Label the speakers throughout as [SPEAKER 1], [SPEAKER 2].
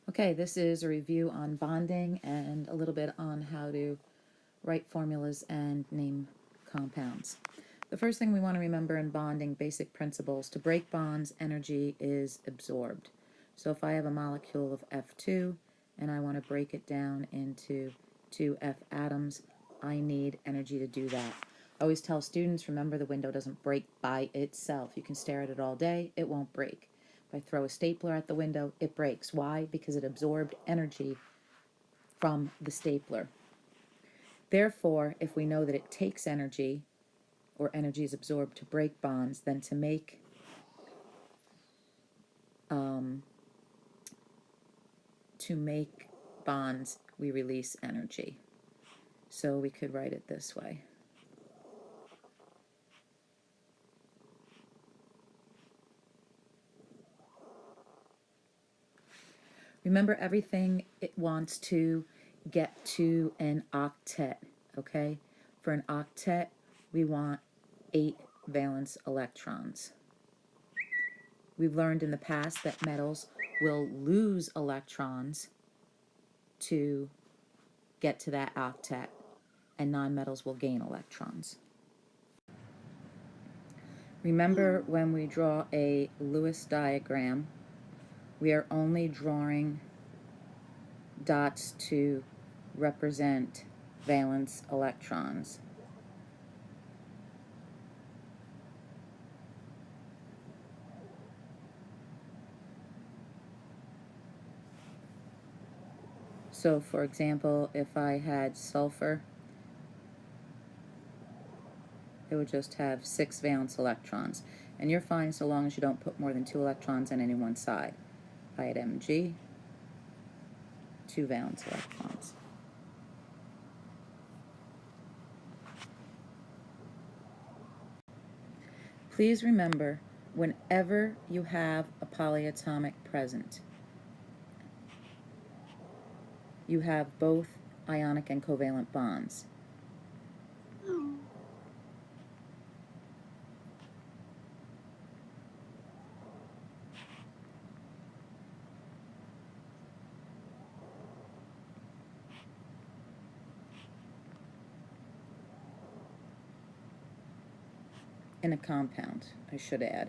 [SPEAKER 1] Okay, this is a review on bonding and a little bit on how to write formulas and name compounds. The first thing we want to remember in bonding, basic principles: to break bonds, energy is absorbed. So if I have a molecule of F2 and I want to break it down into 2F atoms, I need energy to do that. I always tell students, remember, the window doesn't break by itself. You can stare at it all day, it won't break. If I throw a stapler at the window, it breaks. Why? Because it absorbed energy from the stapler. Therefore, if we know that it takes energy, or energy is absorbed to break bonds, then to make bonds, we release energy. So we could write it this way. Remember, everything it wants to get to an octet, okay? For an octet, we want 8 valence electrons. We've learned in the past that metals will lose electrons to get to that octet, and nonmetals will gain electrons. Remember, when we draw a Lewis diagram, we are only drawing dots to represent valence electrons. So, for example, if I had sulfur, it would just have 6 valence electrons. And you're fine so long as you don't put more than 2 electrons on any one side. If I had Mg, 2 valence electrons. Please remember, whenever you have a polyatomic present, you have both ionic and covalent bonds. In a compound, I should add.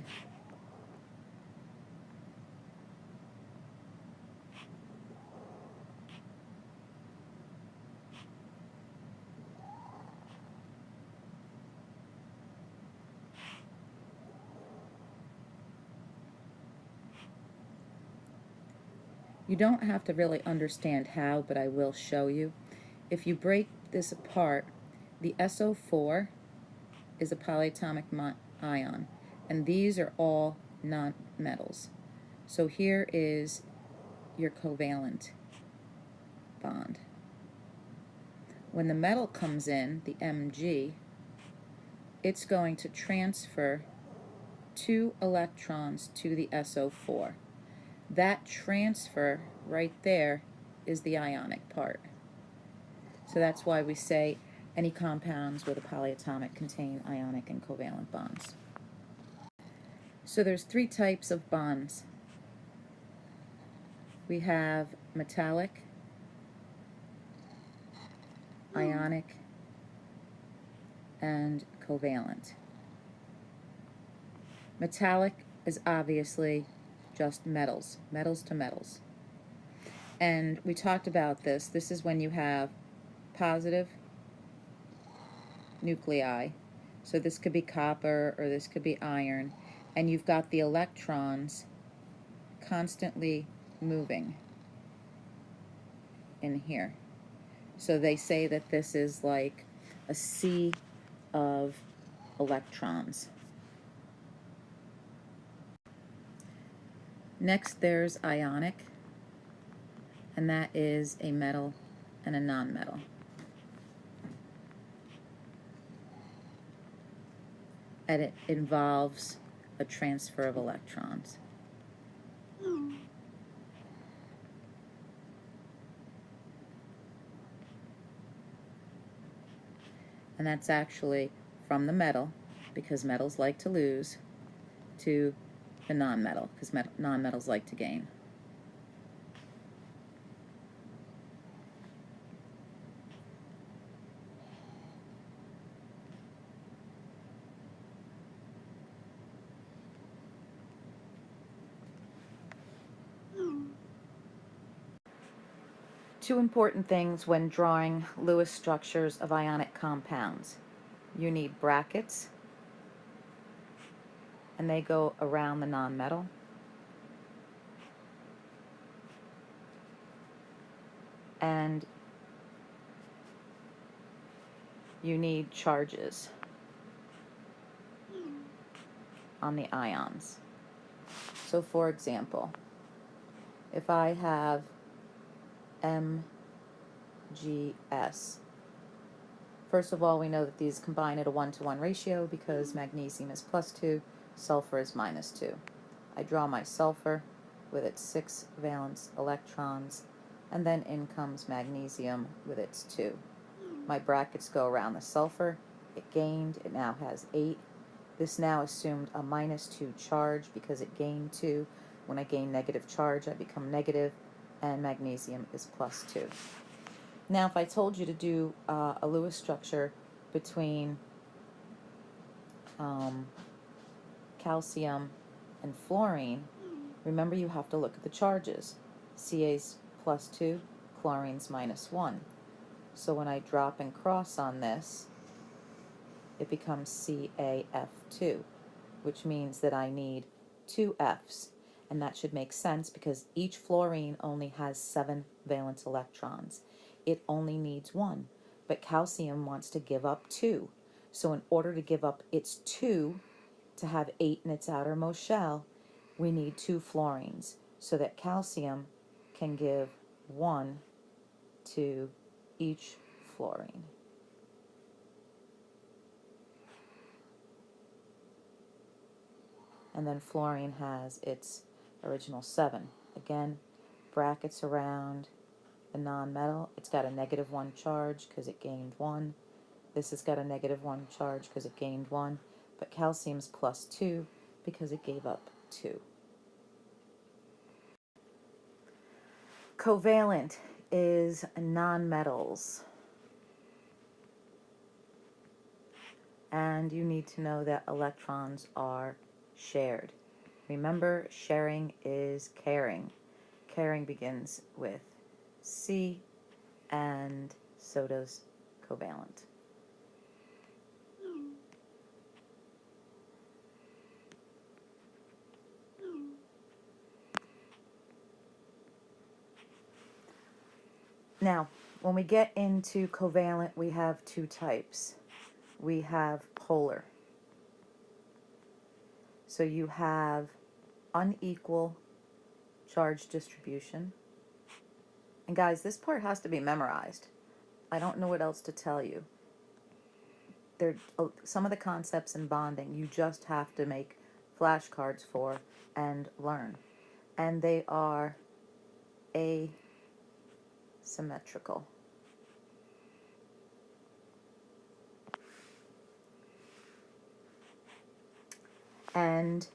[SPEAKER 1] You don't have to really understand how, but I will show you. If you break this apart, the SO4 is a polyatomic ion, and these are all nonmetals. So here is your covalent bond. When the metal comes in, the Mg, it's going to transfer 2 electrons to the SO4. That transfer right there is the ionic part. So that's why we say any compounds with a polyatomic contain ionic and covalent bonds. So there's 3 types of bonds. We have metallic, ionic, and covalent. Metallic is obviously just metals, metals to metals. And we talked about this. This is when you have positive nuclei. So this could be copper or this could be iron. And you've got the electrons constantly moving in here. So they say that this is like a sea of electrons. Next, there's ionic, and that is a metal and a nonmetal. And it involves a transfer of electrons. And that's actually from the metal, because metals like to lose, to the nonmetal, because nonmetals like to gain. Two important things when drawing Lewis structures of ionic compounds. You need brackets, and they go around the nonmetal. And you need charges on the ions. So for example, if I have MgS, first of all, we know that these combine at a 1-to-1 ratio because magnesium is +2, sulfur is -2. I draw my sulfur with its 6 valence electrons, and then in comes magnesium with its 2. My brackets go around the sulfur. It gained, it now has 8. This now assumed a -2 charge because it gained 2. When I gain negative charge, I become negative, and magnesium is +2. Now, if I told you to do a Lewis structure between calcium and fluorine, remember you have to look at the charges. Ca's +2, chlorine's -1. So when I drop and cross on this, it becomes CaF2, which means that I need 2 F's. And that should make sense because each fluorine only has 7 valence electrons. It only needs 1, but calcium wants to give up 2. So in order to give up its 2 to have 8 in its outermost shell, we need 2 fluorines so that calcium can give 1 to each fluorine. And then fluorine has its original 7. Again, brackets around the nonmetal. It's got a -1 charge because it gained 1. This has got a -1 charge because it gained 1. But calcium's +2 because it gave up 2. Covalent is nonmetals. And you need to know that electrons are shared. Remember, sharing is caring. Caring begins with C, and so does covalent. Now, when we get into covalent, we have 2 types. We have polar. So you have unequal charge distribution. And guys, this part has to be memorized. I don't know what else to tell you. Some of the concepts in bonding you just have to make flashcards for and learn. And they are asymmetrical. And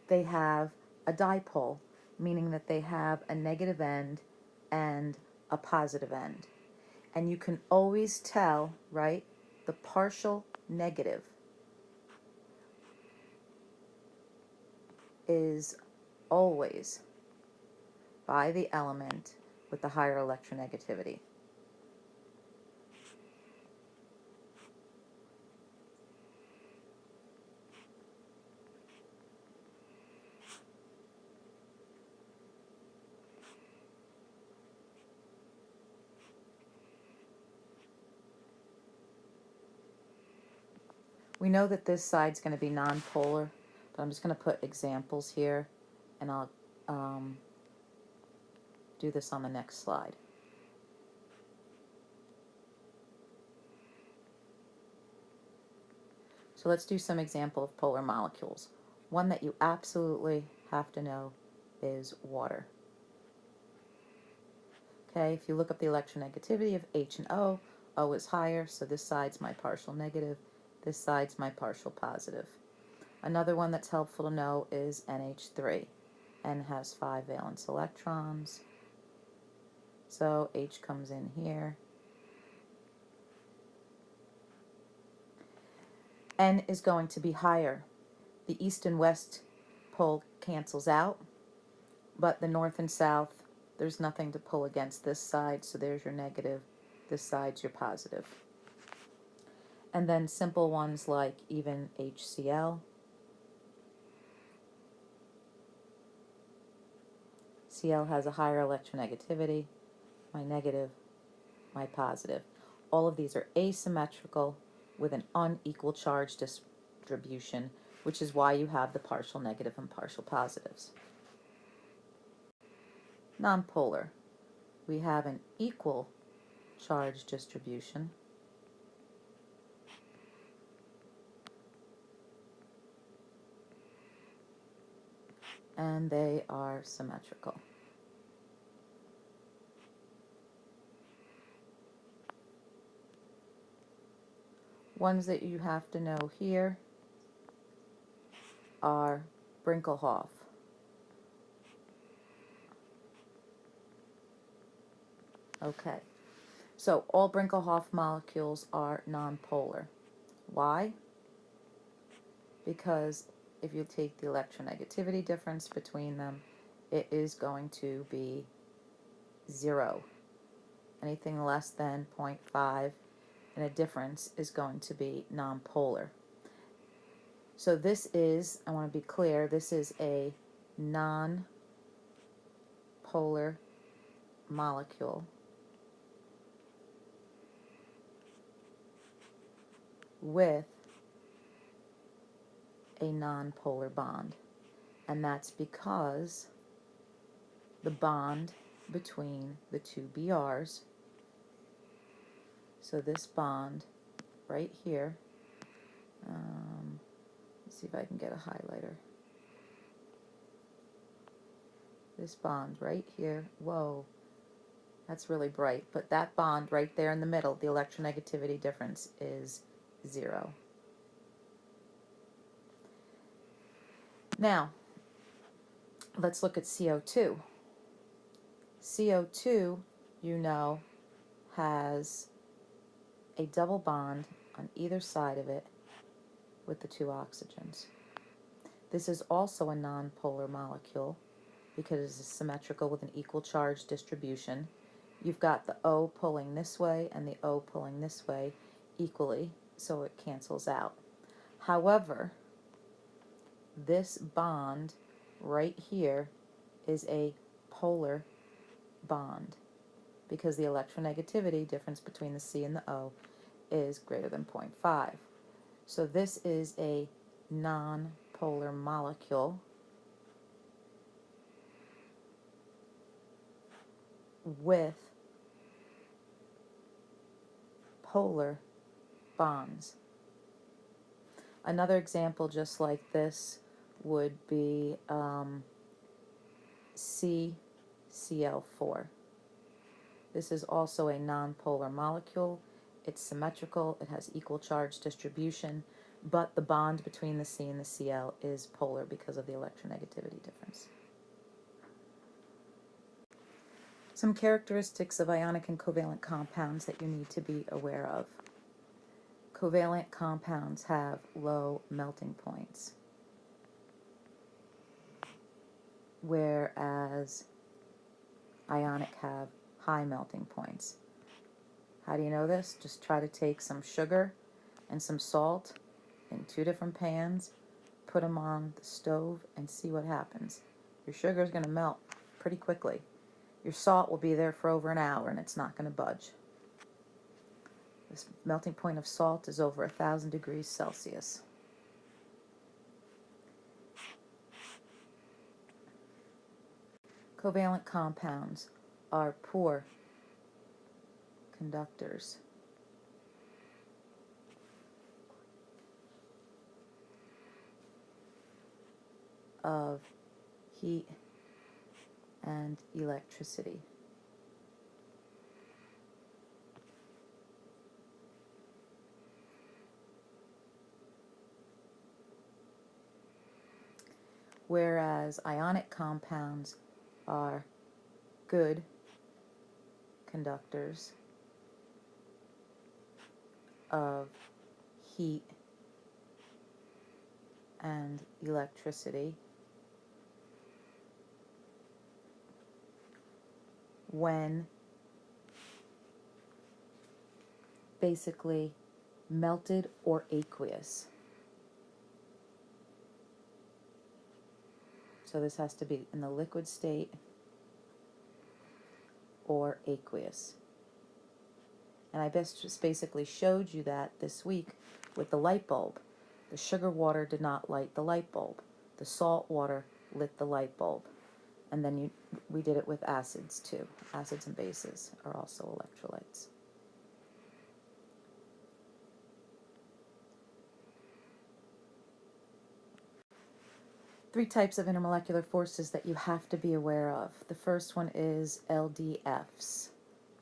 [SPEAKER 1] they have a dipole, meaning that they have a negative end and a positive end. And you can always tell, right, the partial negative is always by the element with the higher electronegativity. We know that this side's going to be nonpolar, but I'm just going to put examples here, and I'll do this on the next slide. So let's do some example of polar molecules. One that you absolutely have to know is water. Okay, if you look up the electronegativity of H and O, O is higher, so this side's my partial negative, this side's my partial positive. Another one that's helpful to know is NH3. N has 5 valence electrons, so H comes in here. N is going to be higher. The east and west pole cancels out, but the north and south, there's nothing to pull against this side, so there's your negative, this side's your positive. And then simple ones like even HCl. Cl has a higher electronegativity, my negative, my positive. All of these are asymmetrical with an unequal charge distribution, which is why you have the partial negative and partial positives. Nonpolar. We have an equal charge distribution. And they are symmetrical. Ones that you have to know here are Brinkelhoff. Okay, so all Brinkelhoff molecules are nonpolar. Why? Because if you take the electronegativity difference between them, it is going to be 0. Anything less than 0.5 and a difference is going to be nonpolar. So this is, I want to be clear, this is a non-polar molecule with a non-polar bond. And that's because the bond between the two BRs, so this bond right here, let's see if I can get a highlighter. This bond right here, whoa, that's really bright, but that bond right there in the middle, the electronegativity difference is 0. Now, let's look at CO2. CO2, you know, has a double bond on either side of it with the two oxygens. This is also a nonpolar molecule because it is symmetrical with an equal charge distribution. You've got the O pulling this way and the O pulling this way equally, so it cancels out. However, this bond right here is a polar bond because the electronegativity difference between the C and the O is greater than 0.5. So this is a non-polar molecule with polar bonds. Another example just like this would be CCl4. This is also a nonpolar molecule. It's symmetrical, it has equal charge distribution, but the bond between the C and the Cl is polar because of the electronegativity difference. Some characteristics of ionic and covalent compounds that you need to be aware of. Covalent compounds have low melting points, whereas ionic have high melting points. How do you know this? Just try to take some sugar and some salt in 2 different pans, put them on the stove, and see what happens. Your sugar is going to melt pretty quickly. Your salt will be there for over an hour and it's not going to budge. This melting point of salt is over 1,000 degrees Celsius. Covalent compounds are poor conductors. Of heat and electricity. Whereas ionic compounds are good conductors of heat and electricity. when basically melted or aqueous. So this has to be in the liquid state or aqueous. And I just basically showed you that this week with the light bulb. The sugar water did not light the light bulb. The salt water lit the light bulb. And then we did it with acids too. Acids and bases are also electrolytes. Three types of intermolecular forces that you have to be aware of. The first one is LDFs,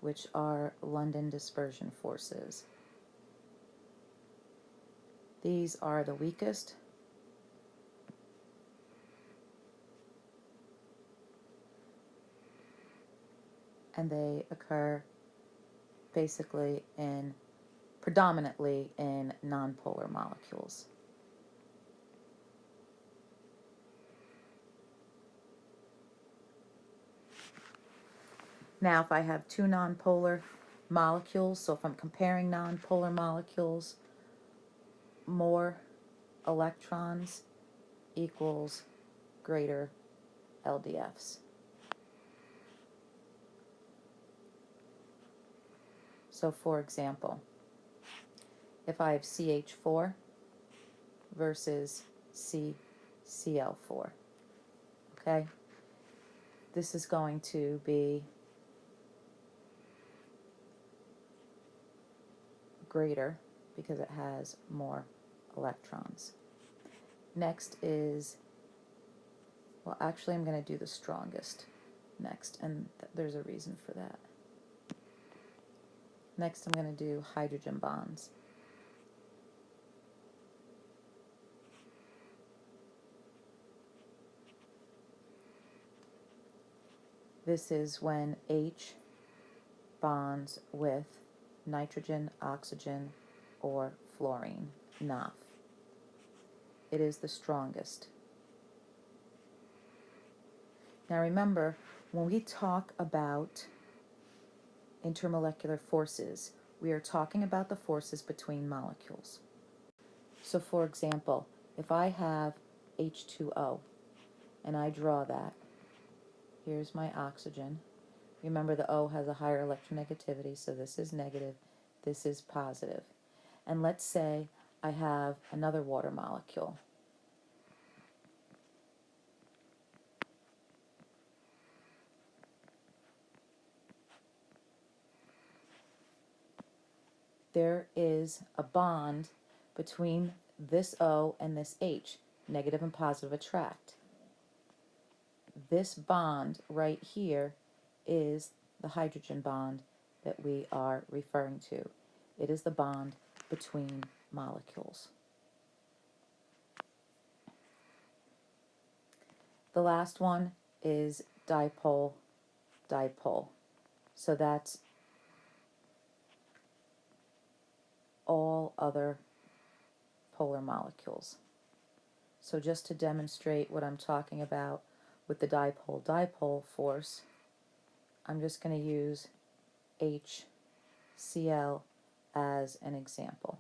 [SPEAKER 1] which are London dispersion forces. These are the weakest. And they occur basically predominantly in nonpolar molecules. Now, if I have two nonpolar molecules, so if I'm comparing nonpolar molecules, more electrons equals greater LDFs. So for example, if I have CH4 versus CCl4, okay, this is going to be greater because it has more electrons. Next is, well, actually I'm going to do the strongest next, and there's a reason for that. Next I'm going to do hydrogen bonds. This is when H bonds with nitrogen, oxygen, or fluorine, NOF. It is the strongest. Now remember, when we talk about intermolecular forces, we are talking about the forces between molecules. So for example, if I have H2O and I draw that, here's my oxygen. Remember, the O has a higher electronegativity, so this is negative, this is positive. And let's say I have another water molecule. There is a bond between this O and this H. Negative and positive attract. This bond right here is the hydrogen bond that we are referring to. It is the bond between molecules. The last one is dipole-dipole. So that's all other polar molecules. So just to demonstrate what I'm talking about with the dipole-dipole force, I'm just going to use HCl as an example.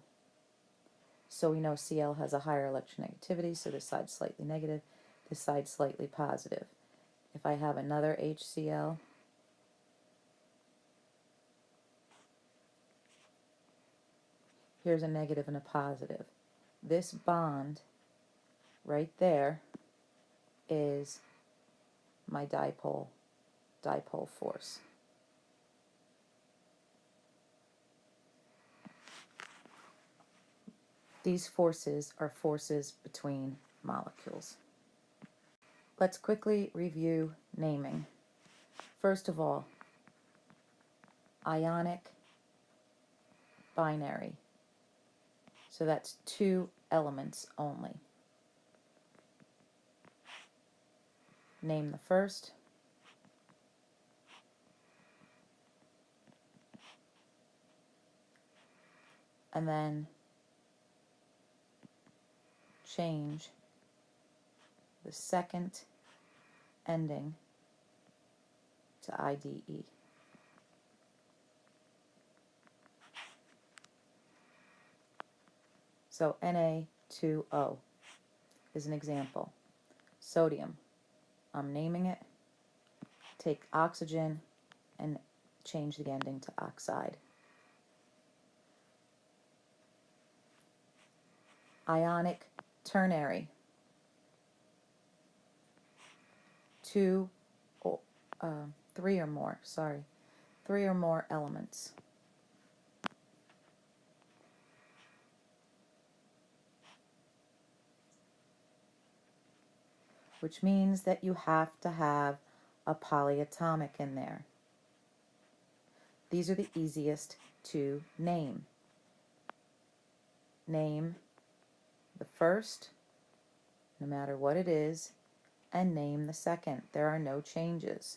[SPEAKER 1] So we know Cl has a higher electronegativity, so this side's slightly negative, this side's slightly positive. If I have another HCl, here's a negative and a positive. This bond right there is my dipole-dipole force. These forces are forces between molecules. Let's quickly review naming. First of all, ionic binary. So that's two elements only. Name the first. And then change the second ending to IDE. So Na2O is an example. Sodium, I'm naming it. Take oxygen and change the ending to oxide. Ionic ternary. Three or more elements. Which means that you have to have a polyatomic in there. These are the easiest to name. Name the first, no matter what it is, and name the second. There are no changes.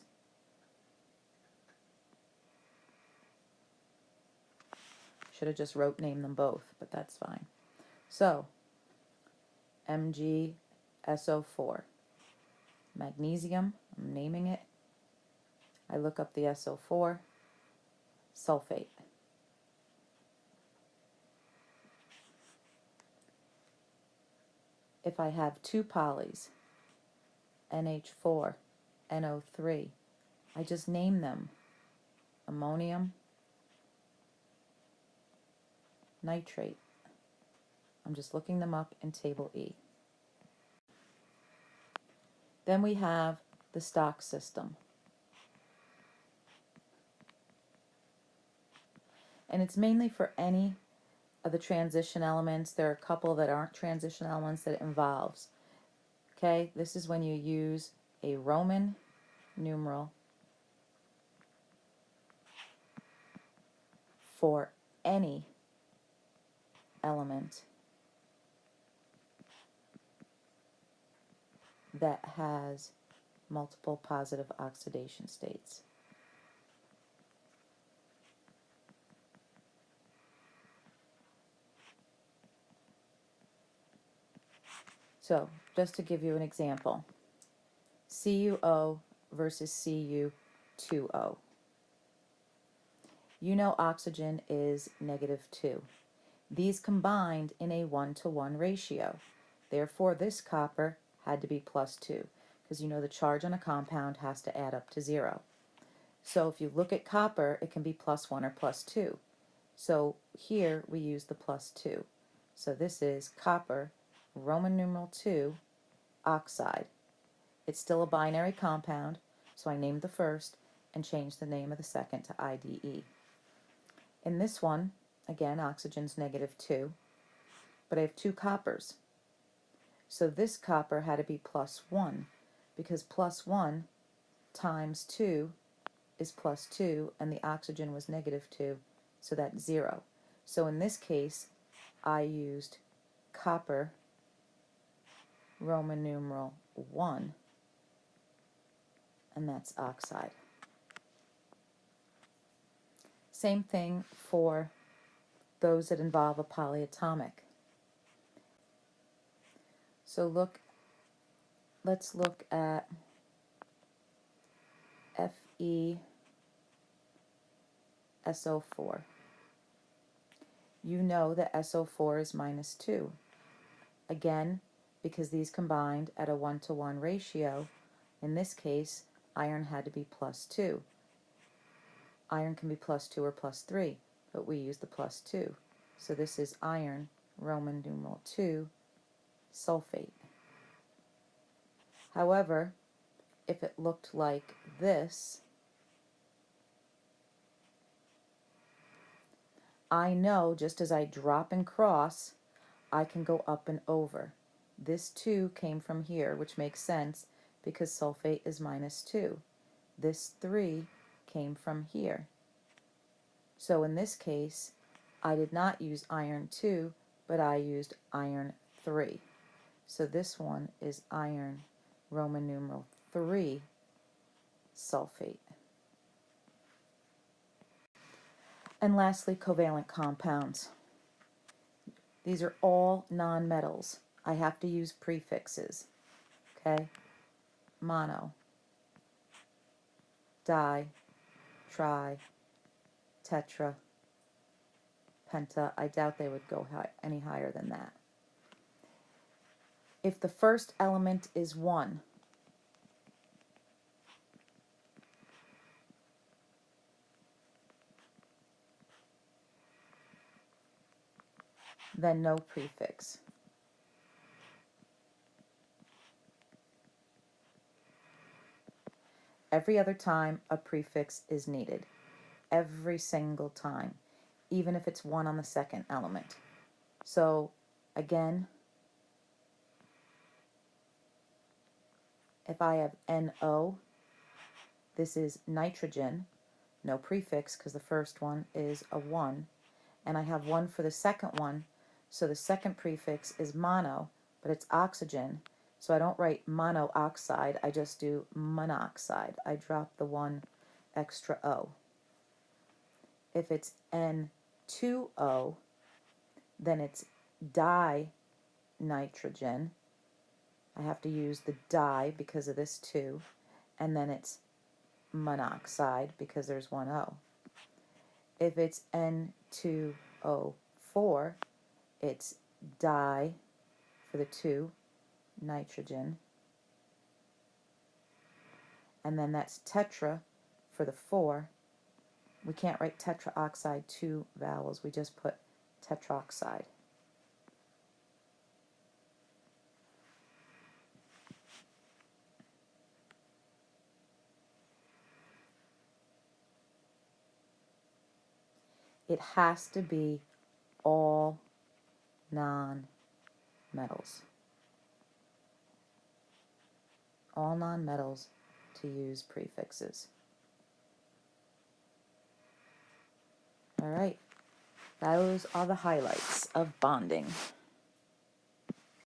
[SPEAKER 1] Should have just name them both, but that's fine. So, MgSO4. Magnesium, I'm naming it. I look up the SO4. Sulfate. If I have two polys, NH4, NO3, I just name them. Ammonium nitrate. I'm just looking them up in Table E. Then we have the stock system. And it's mainly for any of the transition elements. There are a couple that aren't transition elements that it involves. Okay, this is when you use a Roman numeral for any element that has multiple positive oxidation states. So, just to give you an example, CuO versus Cu2O. You know oxygen is -2. These combined in a 1-to-1 ratio. Therefore, this copper had to be +2, because you know the charge on a compound has to add up to 0. So if you look at copper, it can be +1 or +2. So here we use the +2. So this is copper, Roman numeral 2, oxide. It's still a binary compound, so I named the first and changed the name of the second to IDE. In this one, again, oxygen's -2, but I have two coppers. So this copper had to be +1, because +1 times 2 is +2, and the oxygen was -2, so that's 0. So in this case, I used copper, Roman numeral 1, and that's oxide. Same thing for those that involve a polyatomic. So let's look at FeSO4. You know that SO4 is -2. Again, because these combined at a 1-to-1 ratio, in this case, iron had to be +2. Iron can be +2 or +3, but we use the +2. So this is iron, Roman numeral 2, sulfate. However, if it looked like this, I know just as I drop and cross, I can go up and over. This 2 came from here, which makes sense because sulfate is -2. This 3 came from here. So in this case, I did not use iron 2, but I used iron 3. So this one is iron, Roman numeral 3, sulfate. And lastly, covalent compounds. These are all nonmetals. I have to use prefixes. Okay? Mono, di, tri, tetra, penta. I doubt they would go any higher than that. If the first element is 1, then no prefix. Every other time a prefix is needed. Every single time, even if it's 1 on the second element. So again, if I have NO, this is nitrogen, no prefix because the first one is a 1, and I have 1 for the second one, so the second prefix is mono, but it's oxygen, so I don't write monooxide, I just do monoxide. I drop the 1 extra O. If it's N2O, then it's dinitrogen. I have to use the di because of this 2, and then it's monoxide because there's 1 O. If it's N2O4, it's di for the 2, nitrogen, and then that's tetra for the 4. We can't write tetraoxide 2 vowels, we just put tetroxide. It has to be all non-metals. All non-metals to use prefixes. All right, those are the highlights of bonding.